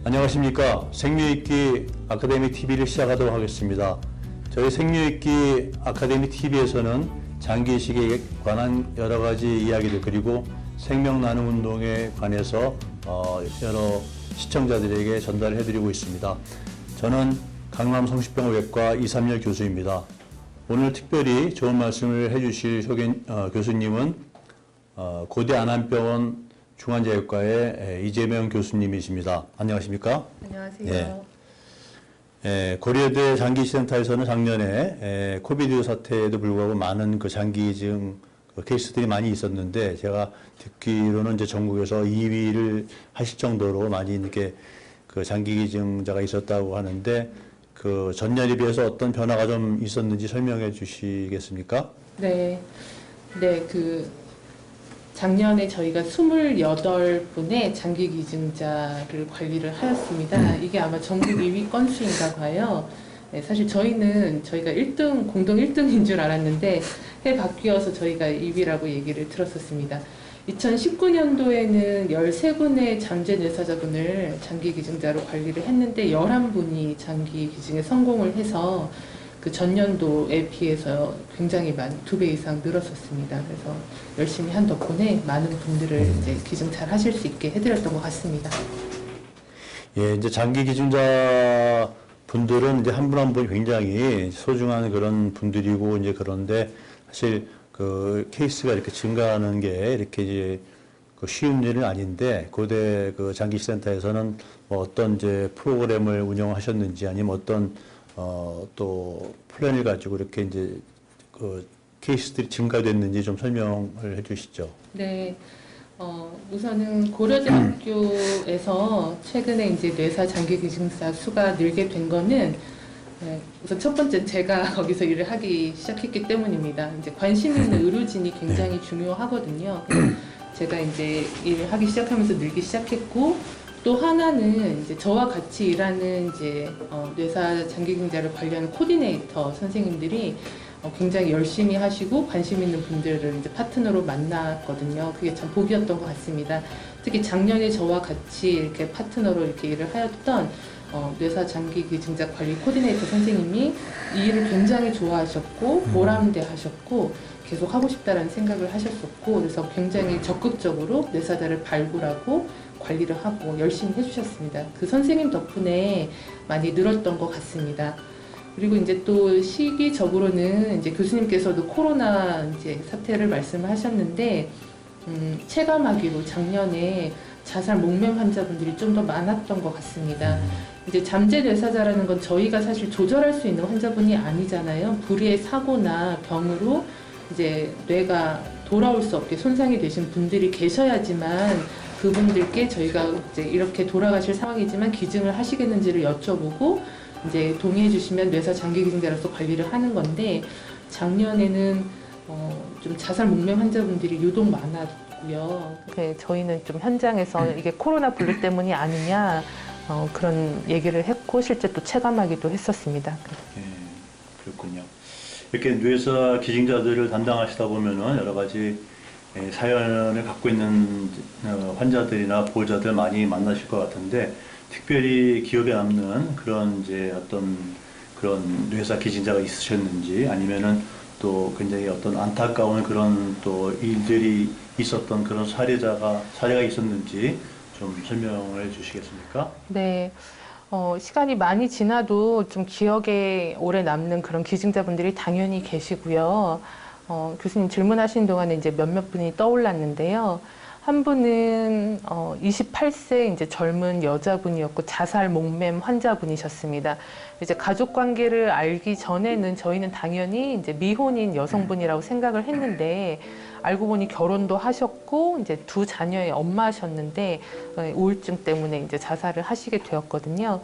안녕하십니까. 생명있기 아카데미 TV를 시작하도록 하겠습니다. 저희 생명있기 아카데미 TV에서는 장기이식에 관한 여러 가지 이야기들 그리고 생명 나눔 운동에 관해서 여러 시청자들에게 전달을 해드리고 있습니다. 저는 강남 성심병원외과 이삼열 교수입니다. 오늘 특별히 좋은 말씀을 해주실 교수님은 고대 안암병원 중환자외과의 이재명 교수님이십니다. 안녕하십니까? 안녕하세요. 고려대 장기센터에서는 작년에 코비드 사태에도 불구하고 많은 그 장기이증 케이스들이 많이 있었는데 제가 듣기로는 이제 전국에서 2위를 하실 정도로 많이 이렇게 그 장기이증자가 있었다고 하는데 그 전년에 비해서 어떤 변화가 좀 있었는지 설명해 주시겠습니까? 네. 작년에 저희가 28분의 장기 기증자를 관리를 하였습니다. 이게 아마 전국 2위 건수인가 봐요. 네, 사실 저희가 1등, 공동 1등인 줄 알았는데 해 바뀌어서 저희가 2위라고 얘기를 들었었습니다. 2019년도에는 13분의 잠재 뇌사자분을 장기 기증자로 관리를 했는데 11분이 장기 기증에 성공을 해서 그 전년도에 비해서 굉장히 많이 2배 이상 늘었었습니다. 그래서 열심히 한 덕분에 많은 분들을 이제 기증 잘 하실 수 있게 해드렸던 것 같습니다. 예, 이제 장기 기증자 분들은 이제 한 분 한 분 굉장히 소중한 그런 분들이고 이제 그런데 사실 그 케이스가 이렇게 증가하는 게 이렇게 이제 그 쉬운 일은 아닌데 고대 그 장기센터에서는 뭐 어떤 이제 프로그램을 운영하셨는지 아니면 어떤 또 플랜을 가지고 이렇게 이제 그 케이스들이 증가됐는지 좀 설명을 해주시죠. 네. 우선은 고려대학교에서 최근에 이제 뇌사 장기 기증자 수가 늘게 된 거는 우선 첫 번째 제가 거기서 일을 하기 시작했기 때문입니다. 이제 관심 있는 의료진이 굉장히 중요하거든요. 제가 이제 일을 하기 시작하면서 늘기 시작했고 또 하나는 이제 저와 같이 일하는 이제 뇌사 장기기증자를 관리하는 코디네이터 선생님들이 굉장히 열심히 하시고 관심 있는 분들을 이제 파트너로 만났거든요. 그게 참 복이었던 것 같습니다. 특히 작년에 저와 같이 이렇게 파트너로 이렇게 일을 하였던 뇌사 장기기증자 관리 코디네이터 선생님이 이 일을 굉장히 좋아하셨고 보람돼 하셨고 계속 하고 싶다라는 생각을 하셨었고 그래서 굉장히 적극적으로 뇌사자를 발굴하고 관리를 하고 열심히 해주셨습니다. 그 선생님 덕분에 많이 늘었던 것 같습니다. 그리고 이제 또 시기적으로는 이제 교수님께서도 코로나 이제 사태를 말씀을 하셨는데 체감하기로 작년에 자살 목매 환자분들이 좀 더 많았던 것 같습니다. 이제 잠재 뇌사자라는 건 저희가 사실 조절할 수 있는 환자분이 아니잖아요. 불의의 사고나 병으로 이제 뇌가 돌아올 수 없게 손상이 되신 분들이 계셔야지만 그분들께 저희가 이제 이렇게 돌아가실 상황이지만 기증을 하시겠는지를 여쭤보고 이제 동의해 주시면 뇌사 장기 기증자로서 관리를 하는 건데 작년에는 좀 자살 목매 환자분들이 유독 많았고요. 저희는 좀 현장에서 이게 코로나 블루 때문이 아니냐 그런 얘기를 했고 실제 또 체감하기도 했었습니다. 예, 그렇군요. 이렇게 뇌사 기증자들을 담당하시다 보면은 여러 가지 사연을 갖고 있는 환자들이나 보호자들 많이 만나실 것 같은데 특별히 기억에 남는 그런 이제 어떤 그런 뇌사 기증자가 있으셨는지 아니면은 또 굉장히 어떤 안타까운 그런 또 일들이 있었던 그런 사례가 있었는지 좀 설명을 해 주시겠습니까? 네. 시간이 많이 지나도 좀 기억에 오래 남는 그런 기증자분들이 당연히 계시고요. 교수님 질문하신 동안에 이제 몇몇 분이 떠올랐는데요. 한 분은 28세 이제 젊은 여자분이었고 자살 목맴 환자분이셨습니다. 이제 가족 관계를 알기 전에는 저희는 당연히 이제 미혼인 여성분이라고 생각을 했는데 알고 보니 결혼도 하셨고 이제 2 자녀의 엄마셨는데 우울증 때문에 이제 자살을 하시게 되었거든요.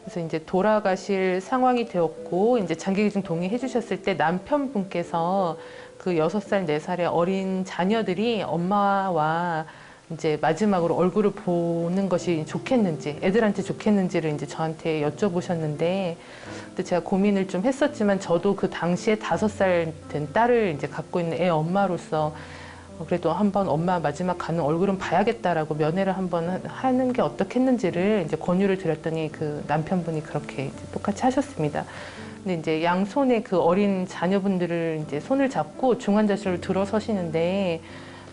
그래서 이제 돌아가실 상황이 되었고 이제 장기기증 동의해 주셨을 때 남편분께서 그 6살, 4살의 어린 자녀들이 엄마와 이제 마지막으로 얼굴을 보는 것이 좋겠는지, 애들한테 좋겠는지를 이제 저한테 여쭤보셨는데, 근데 제가 고민을 좀 했었지만 저도 그 당시에 5살 된 딸을 이제 갖고 있는 애 엄마로서 그래도 한번 엄마 마지막 가는 얼굴은 봐야겠다라고 면회를 한번 하는 게 어떻겠는지를 이제 권유를 드렸더니 그 남편분이 그렇게 이제 똑같이 하셨습니다. 근데 이제 양손에 그 어린 자녀분들을 이제 손을 잡고 중환자실로 들어서시는데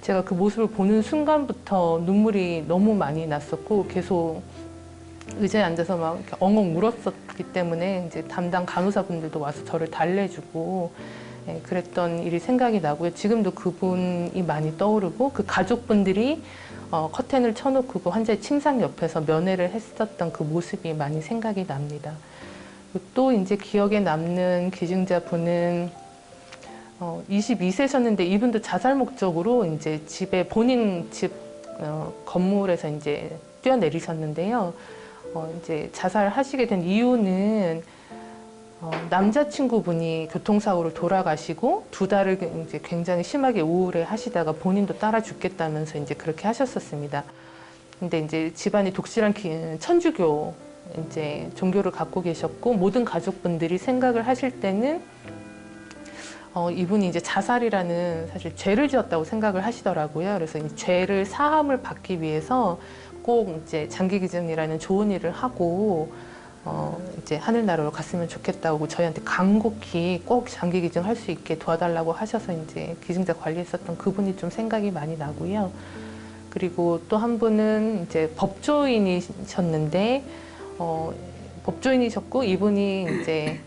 제가 그 모습을 보는 순간부터 눈물이 너무 많이 났었고 계속 의자에 앉아서 막 이렇게 엉엉 울었었기 때문에 이제 담당 간호사분들도 와서 저를 달래주고 그랬던 일이 생각이 나고요. 지금도 그분이 많이 떠오르고 그 가족분들이 커튼을 쳐놓고 그 환자의 침상 옆에서 면회를 했었던 그 모습이 많이 생각이 납니다. 또 이제 기억에 남는 기증자분은 22세셨는데 이분도 자살 목적으로 이제 집에 본인 집 건물에서 이제 뛰어내리셨는데요. 이제 자살하시게 된 이유는 남자친구분이 교통사고로 돌아가시고 2달을 이제 굉장히 심하게 우울해 하시다가 본인도 따라 죽겠다면서 이제 그렇게 하셨었습니다. 근데 이제 집안이 독실한 천주교 이제 종교를 갖고 계셨고 모든 가족분들이 생각을 하실 때는 이분이 이제 자살이라는 사실 죄를 지었다고 생각을 하시더라고요. 그래서 이 죄를 사함을 받기 위해서 꼭 이제 장기기증이라는 좋은 일을 하고 이제 하늘나라로 갔으면 좋겠다고 저희한테 간곡히 꼭 장기기증 할 수 있게 도와달라고 하셔서 이제 기증자 관리했었던 그분이 좀 생각이 많이 나고요. 그리고 또 한 분은 이제 법조인이셨는데 법조인이셨고 이분이 이제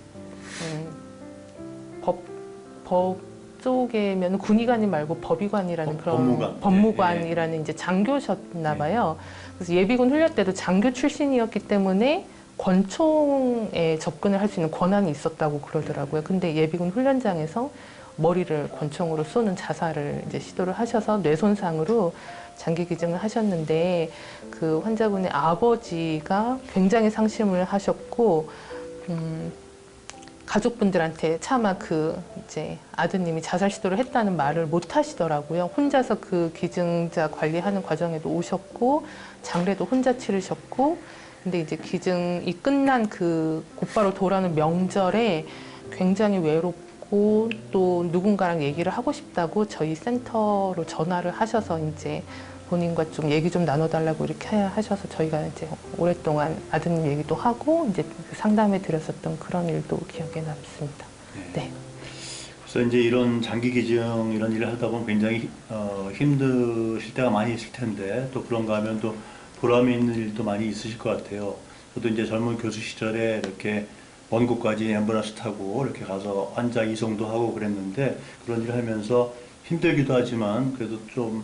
법 쪽에면 군의관이 말고 법의관이라는 그런 법무관이라는 이제 장교셨나 봐요. 그래서 예비군 훈련 때도 장교 출신이었기 때문에 권총에 접근을 할 수 있는 권한이 있었다고 그러더라고요. 근데 예비군 훈련장에서 머리를 권총으로 쏘는 자살을 이제 시도를 하셔서 뇌손상으로 장기 기증을 하셨는데 그 환자분의 아버지가 굉장히 상심을 하셨고 가족분들한테 차마 그 이제 아드님이 자살 시도를 했다는 말을 못 하시더라고요. 혼자서 그 기증자 관리하는 과정에도 오셨고 장례도 혼자 치르셨고 근데 이제 기증이 끝난 그 곧바로 돌아오는 명절에 굉장히 외롭고 또 누군가랑 얘기를 하고 싶다고 저희 센터로 전화를 하셔서 이제 본인과 좀 얘기 좀 나눠달라고 이렇게 하셔서 저희가 이제 오랫동안 아드님 얘기도 하고 이제 상담해 드렸었던 그런 일도 기억에 남습니다. 네. 그래서 이제 이런 장기 기증 이런 일을 하다 보면 굉장히 힘드실 때가 많이 있을 텐데 또 그런가 하면 또 보람이 있는 일도 많이 있으실 것 같아요. 저도 이제 젊은 교수 시절에 이렇게 먼 곳까지 앰뷸런스 타고 이렇게 가서 환자 이송도 하고 그랬는데 그런 일을 하면서 힘들기도 하지만 그래도 좀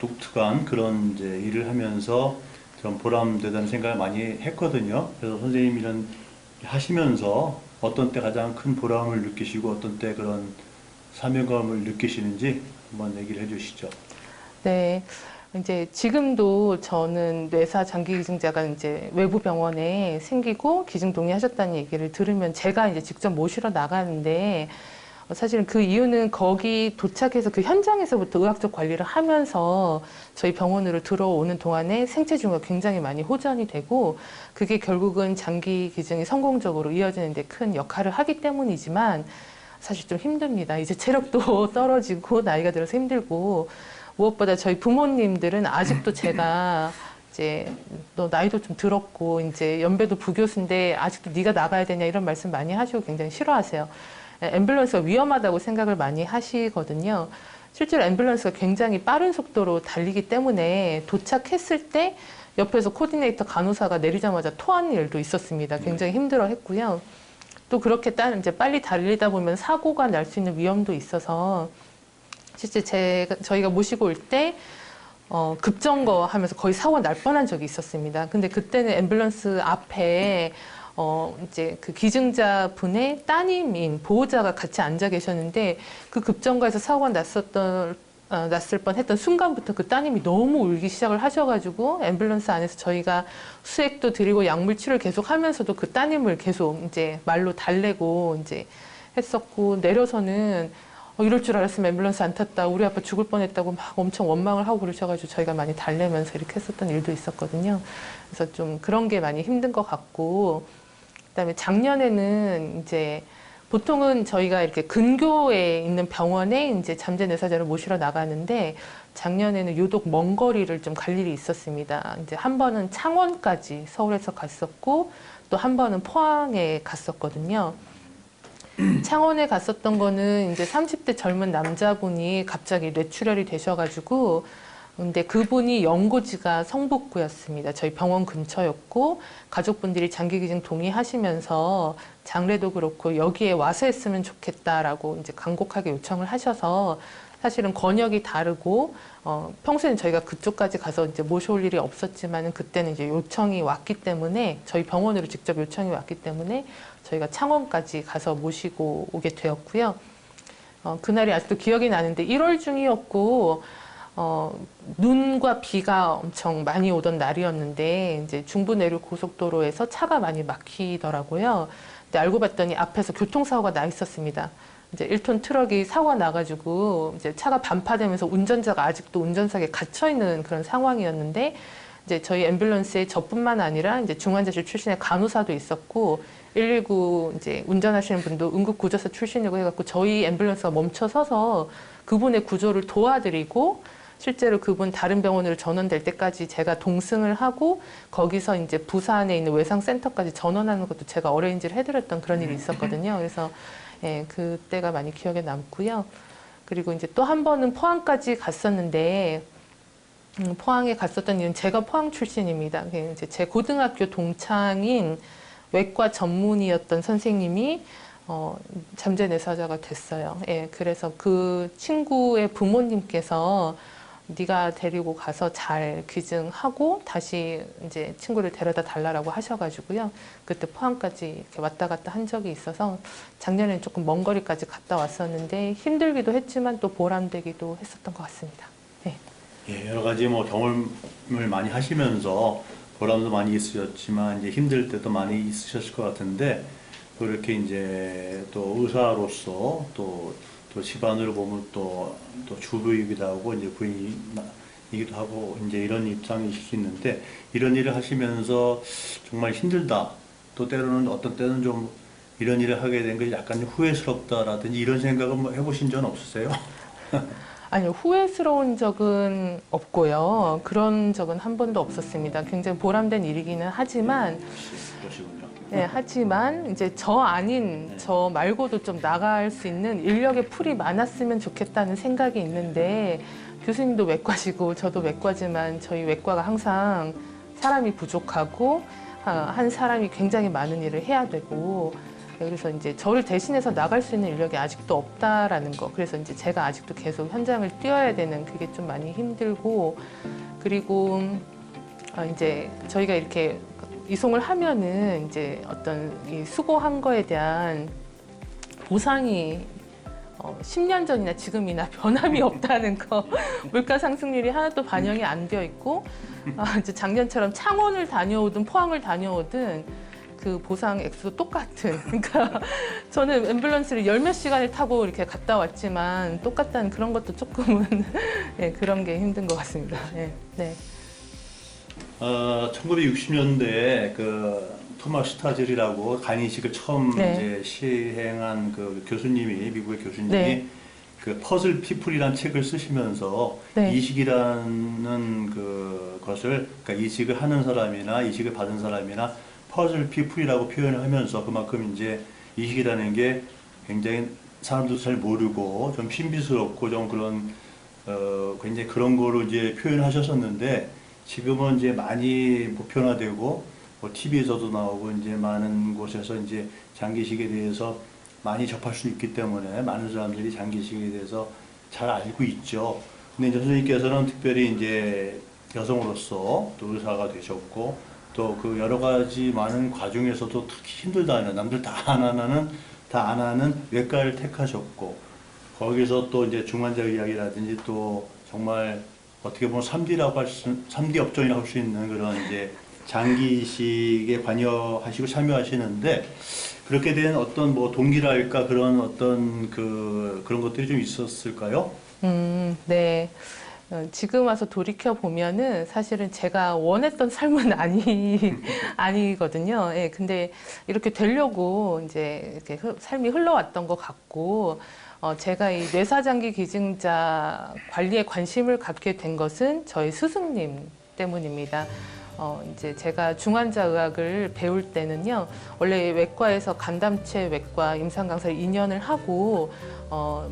독특한 그런 이제 일을 하면서 좀 보람되다는 생각을 많이 했거든요. 그래서 선생님 이런 하시면서 어떤 때 가장 큰 보람을 느끼시고 어떤 때 그런 사명감을 느끼시는지 한번 얘기를 해주시죠. 네. 이제 지금도 저는 뇌사 장기 기증자가 이제 외부 병원에 생기고 기증 동의하셨다는 얘기를 들으면 제가 이제 직접 모시러 나가는데 사실은 그 이유는 거기 도착해서 그 현장에서부터 의학적 관리를 하면서 저희 병원으로 들어오는 동안에 생체 중과 굉장히 많이 호전이 되고 그게 결국은 장기 기증이 성공적으로 이어지는 데 큰 역할을 하기 때문이지만 사실 좀 힘듭니다. 이제 체력도 떨어지고 나이가 들어서 힘들고 무엇보다 저희 부모님들은 아직도 제가 이제 너 나이도 좀 들었고 이제 연배도 부교수인데 아직도 네가 나가야 되냐 이런 말씀 많이 하시고 굉장히 싫어하세요. 앰뷸런스가 위험하다고 생각을 많이 하시거든요. 실제로 앰뷸런스가 굉장히 빠른 속도로 달리기 때문에 도착했을 때 옆에서 코디네이터 간호사가 내리자마자 토하는 일도 있었습니다. 굉장히 힘들어 했고요. 또 그렇게 이제 빨리 달리다 보면 사고가 날 수 있는 위험도 있어서 실제 저희가 모시고 올 때 급정거 하면서 거의 사고가 날 뻔한 적이 있었습니다. 근데 그때는 앰뷸런스 앞에 이제 그 기증자 분의 따님인 보호자가 같이 앉아 계셨는데 그 급정거에서 사고가 났을 뻔했던 순간부터 그 따님이 너무 울기 시작을 하셔가지고 앰뷸런스 안에서 저희가 수액도 드리고 약물 치료를 계속 하면서도 그 따님을 계속 이제 말로 달래고 이제 했었고 내려서는 이럴 줄 알았으면 앰뷸런스 안 탔다. 우리 아빠 죽을 뻔했다고 막 엄청 원망을 하고 그러셔가지고 저희가 많이 달래면서 이렇게 했었던 일도 있었거든요. 그래서 좀 그런 게 많이 힘든 것 같고 그다음에 작년에는 이제 보통은 저희가 이렇게 근교에 있는 병원에 이제 잠재 내사자를 모시러 나가는데 작년에는 유독 먼 거리를 좀 갈 일이 있었습니다. 이제 한 번은 창원까지 서울에서 갔었고 또 한 번은 포항에 갔었거든요. 창원에 갔었던 거는 이제 30대 젊은 남자분이 갑자기 뇌출혈이 되셔가지고 근데 그분이 연고지가 성북구였습니다. 저희 병원 근처였고 가족분들이 장기기증 동의하시면서 장례도 그렇고 여기에 와서 했으면 좋겠다라고 이제 간곡하게 요청을 하셔서 사실은 권역이 다르고 평소에는 저희가 그쪽까지 가서 이제 모셔올 일이 없었지만은 그때는 이제 요청이 왔기 때문에 저희 병원으로 직접 요청이 왔기 때문에 저희가 창원까지 가서 모시고 오게 되었고요. 그날이 아직도 기억이 나는데 1월 중이었고 눈과 비가 엄청 많이 오던 날이었는데 이제 중부 내륙 고속도로에서 차가 많이 막히더라고요. 근데 알고 봤더니 앞에서 교통사고가 나 있었습니다. 이제 1톤 트럭이 사고가 나가지고 이제 차가 반파되면서 운전자가 아직도 운전석에 갇혀 있는 그런 상황이었는데 이제 저희 앰뷸런스에 저뿐만 아니라 이제 중환자실 출신의 간호사도 있었고 119 이제 운전하시는 분도 응급구조사 출신이고 해갖고 저희 앰뷸런스가 멈춰 서서 그분의 구조를 도와드리고 실제로 그분 다른 병원으로 전원될 때까지 제가 동승을 하고 거기서 이제 부산에 있는 외상센터까지 전원하는 것도 제가 어레인지를 해드렸던 그런 일이 있었거든요. 그래서 예, 그때가 많이 기억에 남고요. 그리고 이제 또 한 번은 포항까지 갔었는데 포항에 갔었던 이유는 제가 포항 출신입니다. 이제 제 고등학교 동창인 외과 전문의였던 선생님이 잠재 내사자가 됐어요. 예, 그래서 그 친구의 부모님께서 네가 데리고 가서 잘 기증하고 다시 이제 친구를 데려다 달라고 하셔가지고요. 그때 포항까지 이렇게 왔다 갔다 한 적이 있어서 작년에는 조금 먼 거리까지 갔다 왔었는데 힘들기도 했지만 또 보람되기도 했었던 것 같습니다. 네. 예, 여러 가지 뭐 경험을 많이 하시면서 보람도 많이 있으셨지만 이제 힘들 때도 많이 있으셨을 것 같은데 그렇게 이제 또 의사로서 또 집안으로 보면 또 주부이기도 하고 이제 부인이기도 하고 이제 이런 입장이실 수 있는데 이런 일을 하시면서 정말 힘들다. 또 때로는 어떤 때는 좀 이런 일을 하게 된 것이 약간 후회스럽다라든지 이런 생각은 뭐 해보신 적은 없으세요? 아니요, 후회스러운 적은 없고요. 그런 적은 한 번도 없었습니다. 굉장히 보람된 일이기는 하지만 그러시군요. 네, 하지만 이제 저 아닌 저 말고도 좀 나갈 수 있는 인력의 풀이 많았으면 좋겠다는 생각이 있는데 교수님도 외과시고 저도 외과지만 저희 외과가 항상 사람이 부족하고 한 사람이 굉장히 많은 일을 해야 되고 그래서 이제 저를 대신해서 나갈 수 있는 인력이 아직도 없다라는 거. 그래서 이제 제가 아직도 계속 현장을 뛰어야 되는 그게 좀 많이 힘들고 그리고 이제 저희가 이렇게 이송을 하면은 이제 어떤 이 수고한 거에 대한 보상이 10년 전이나 지금이나 변함이 없다는 거. 물가 상승률이 하나도 반영이 안 되어 있고 이제 작년처럼 창원을 다녀오든 포항을 다녀오든 그 보상 액수도 똑같은. 그러니까 저는 앰뷸런스를 열 몇 시간을 타고 이렇게 갔다 왔지만 똑같다는 그런 것도 조금은 네, 그런 게 힘든 것 같습니다. 네. 네. 1960년대에 그 토마스 타즐이라고 간이식을 처음 네. 이제 시행한 그 교수님이 미국의 교수님이 네. 그 퍼즐 피플이라는 책을 쓰시면서 네. 이식이라는 그 것을 그러니까 이식을 하는 사람이나 이식을 받은 사람이나 퍼즐 피플이라고 표현을 하면서 그만큼 이제 이식이라는 게 굉장히 사람도 잘 모르고 좀 신비스럽고 좀 그런 굉장히 그런 거로 이제 표현하셨었는데 지금은 이제 많이 보편화되고 뭐 TV에서도 나오고 이제 많은 곳에서 이제 장기식에 대해서 많이 접할 수 있기 때문에 많은 사람들이 장기식에 대해서 잘 알고 있죠. 근데 이제 선생님께서는 특별히 이제 여성으로서 또 의사가 되셨고 또 그 여러 가지 많은 과정에서도 특히 힘들다는 남들 다 안 하는 외과를 택하셨고 거기서 또 이제 중환자 의학이라든지 또 정말 어떻게 보면 3D 업종이라고 할 수 있는 그런 이제 장기식에 관여하시고 참여하시는데 그렇게 된 어떤 뭐 동기랄까 그런 어떤 그런 것들이 좀 있었을까요? 네. 지금 와서 돌이켜 보면은 사실은 제가 원했던 삶은 아니거든요. 예, 근데 이렇게 되려고 이제 이렇게 삶이 흘러왔던 것 같고, 제가 이 뇌사장기 기증자 관리에 관심을 갖게 된 것은 저희 스승님 때문입니다. 이제 제가 중환자 의학을 배울 때는요, 원래 외과에서 간담체 외과 임상 강사를 2년을 하고,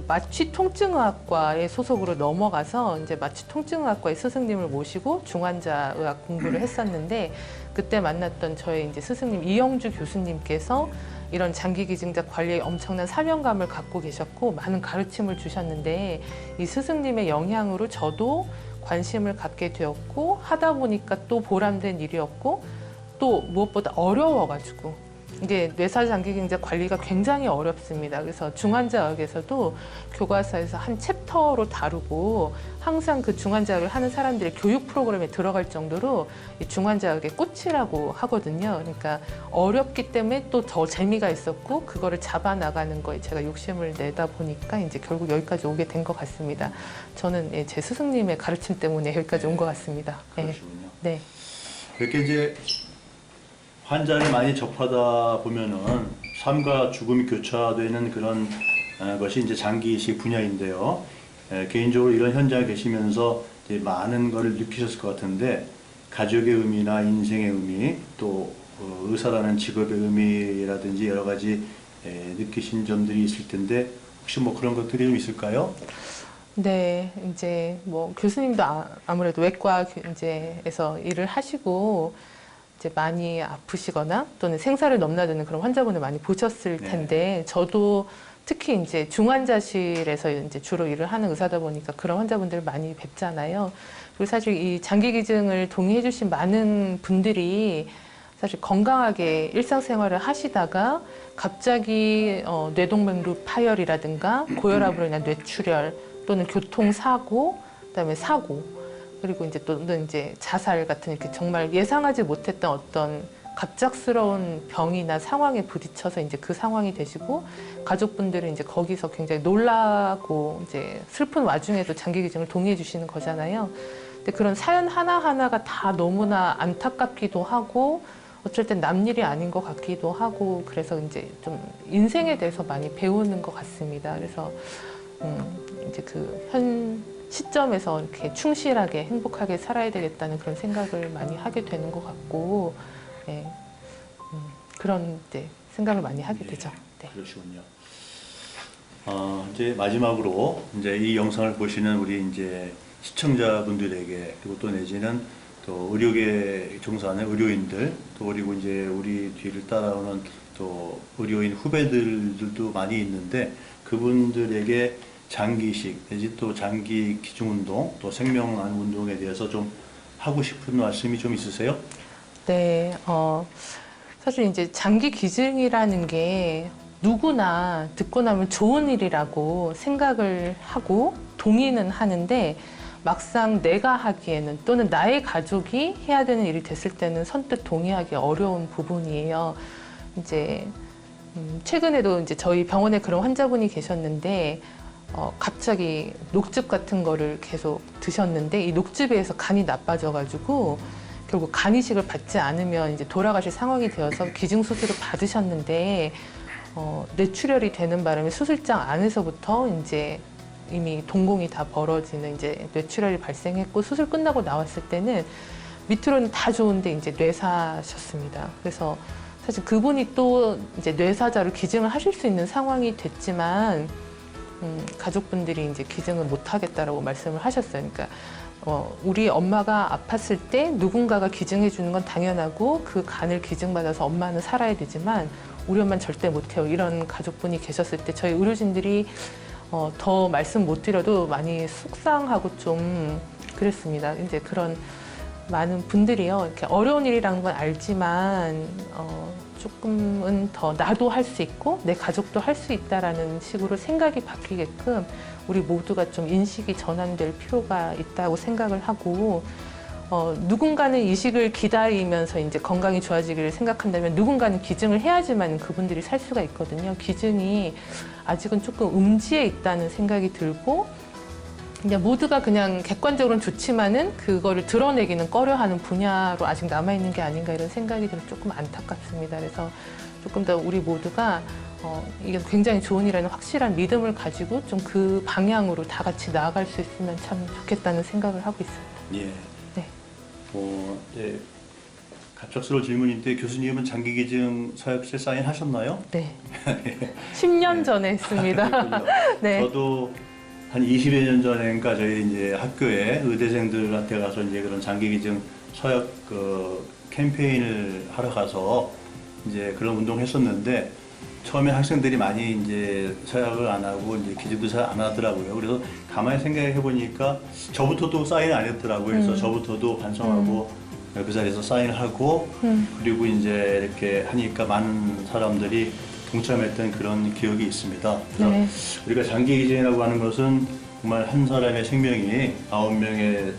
마취통증의학과의 소속으로 넘어가서 이제 마취통증의학과의 스승님을 모시고 중환자 의학 공부를 했었는데, 그때 만났던 저의 이제 스승님 이영주 교수님께서 이런 장기 기증자 관리에 엄청난 사명감을 갖고 계셨고 많은 가르침을 주셨는데, 이 스승님의 영향으로 저도 관심을 갖게 되었고, 하다 보니까 또 보람된 일이었고, 또 무엇보다 어려워가지고, 이게 뇌사장기기증자 관리가 굉장히 어렵습니다. 그래서 중환자학에서도 교과서에서 한 챕터로 다루고, 항상 그 중환자학을 하는 사람들의 교육 프로그램에 들어갈 정도로 이 중환자학의 꽃이라고 하거든요. 그러니까 어렵기 때문에 또 더 재미가 있었고, 그거를 잡아나가는 거에 제가 욕심을 내다 보니까 이제 결국 여기까지 오게 된 것 같습니다. 저는 예, 제 스승님의 가르침 때문에 여기까지 온 것 같습니다. 그러시군요. 네. 이렇게 이제 환자를 많이 접하다 보면은 삶과 죽음이 교차되는 그런 것이 이제 장기이식 분야인데요. 개인적으로 이런 현장에 계시면서 이제 많은 것을 느끼셨을 것 같은데, 가족의 의미나 인생의 의미, 또 의사라는 직업의 의미라든지 여러 가지 느끼신 점들이 있을 텐데, 혹시 뭐 그런 것들이 좀 있을까요? 네, 이제 뭐 교수님도 아무래도 외과 이제에서 일을 하시고 이제 많이 아프시거나 또는 생사를 넘나드는 그런 환자분을 많이 보셨을 텐데, 저도 특히 이제 중환자실에서 이제 주로 일을 하는 의사다 보니까 그런 환자분들을 많이 뵙잖아요. 그리고 사실 이 장기 기증을 동의해 주신 많은 분들이 사실 건강하게 일상생활을 하시다가 갑자기 뇌동맥류 파열이라든가 고혈압으로 인한 뇌출혈 또는 교통사고, 그다음에 사고, 그리고 이제 또는 이제 자살 같은 이렇게 정말 예상하지 못했던 어떤 갑작스러운 병이나 상황에 부딪혀서 이제 그 상황이 되시고, 가족분들은 이제 거기서 굉장히 놀라고 이제 슬픈 와중에도 장기 기증을 동의해 주시는 거잖아요. 근데 그런 사연 하나하나가 다 너무나 안타깝기도 하고, 어쩔 땐 남일이 아닌 것 같기도 하고, 그래서 이제 좀 인생에 대해서 많이 배우는 것 같습니다. 그래서 이제 그 현 시점에서 이렇게 충실하게 행복하게 살아야 되겠다는 그런 생각을 많이 하게 되는 것 같고, 네, 그런 생각을 많이 하게 되죠. 네. 그러시군요. 이제 마지막으로 이제 이 영상을 보시는 우리 이제 시청자분들에게, 그리고 또 내지는 또 의료계 종사하는 의료인들, 또 그리고 이제 우리 뒤를 따라오는 또 의료인 후배들도 많이 있는데, 그분들에게 장기식 내지 또 장기 기증 운동, 또 생명안 운동에 대해서 좀 하고 싶은 말씀이 좀 있으세요? 네, 사실 이제 장기 기증이라는 게 누구나 듣고 나면 좋은 일이라고 생각을 하고 동의는 하는데, 막상 내가 하기에는 또는 나의 가족이 해야 되는 일이 됐을 때는 선뜻 동의하기 어려운 부분이에요. 이제 최근에도 이제 저희 병원에 그런 환자분이 계셨는데, 갑자기 녹즙 같은 거를 계속 드셨는데 이 녹즙에 의해서 간이 나빠져가지고 결국 간이식을 받지 않으면 이제 돌아가실 상황이 되어서 기증 수술을 받으셨는데, 뇌출혈이 되는 바람에 수술장 안에서부터 이제 이미 동공이 다 벌어지는 이제 뇌출혈이 발생했고, 수술 끝나고 나왔을 때는 밑으로는 다 좋은데 이제 뇌사셨습니다. 그래서 사실 그분이 또 이제 뇌사자로 기증을 하실 수 있는 상황이 됐지만, 가족분들이 이제 기증을 못 하겠다라고 말씀을 하셨어요. 그러니까 우리 엄마가 아팠을 때 누군가가 기증해 주는 건 당연하고, 그 간을 기증받아서 엄마는 살아야 되지만 우리 엄마는 절대 못 해요. 이런 가족분이 계셨을 때 저희 의료진들이 더 말씀 못 드려도 많이 속상하고 좀 그랬습니다. 이제 그런 많은 분들이요, 이렇게 어려운 일이라는 건 알지만 조금은 더 나도 할 수 있고 내 가족도 할 수 있다라는 식으로 생각이 바뀌게끔 우리 모두가 좀 인식이 전환될 필요가 있다고 생각을 하고, 누군가는 이식을 기다리면서 이제 건강이 좋아지기를 생각한다면 누군가는 기증을 해야지만 그분들이 살 수가 있거든요. 기증이 아직은 조금 음지에 있다는 생각이 들고, 그냥 모두가 그냥 객관적으로는 좋지만은 그거를 드러내기는 꺼려하는 분야로 아직 남아있는 게 아닌가 이런 생각이 들어 조금 안타깝습니다. 그래서 조금 더 우리 모두가 이게 굉장히 좋은 일이라는 확실한 믿음을 가지고 좀 그 방향으로 다 같이 나아갈 수 있으면 참 좋겠다는 생각을 하고 있습니다. 예. 네. 네. 갑작스러운 질문인데 교수님은 장기기증 서약서에 사인하셨나요? 네. 10년 전에 했습니다. 그렇군요. 네. 저도 한 20여 년 전인가 저희 이제 학교에 의대생들한테 가서 이제 그런 장기기증 서약 캠페인을 하러 가서 이제 그런 운동을 했었는데 처음에 학생들이 많이 이제 서약을 안 하고 이제 기증도 잘 안 하더라고요. 그래서 가만히 생각해 보니까 저부터도 사인 안 했더라고요. 그래서 저부터도 반성하고 그 자리에서 사인을 하고 그리고 이제 이렇게 하니까 많은 사람들이 동참했던 그런 기억이 있습니다. 그래서 네. 우리가 장기기증이라고 하는 것은 정말 한 사람의 생명이 9명의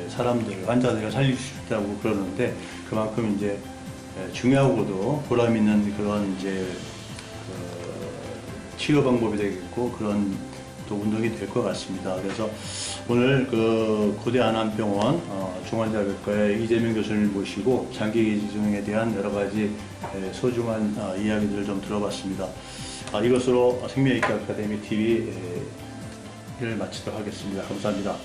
사람들, 환자들을 살릴 수 있다고 그러는데 그만큼 이제 중요하고도 보람 있는 그런 이제 치료 방법이 되겠고 그런 또 운동이 될 것 같습니다. 그래서 오늘 그 고대 안암병원 중환자백과의 이재명 교수님을 모시고 장기기증에 대한 여러 가지 소중한 이야기들을 좀 들어봤습니다. 이것으로 생명의학과 아카데미 TV를 마치도록 하겠습니다. 감사합니다.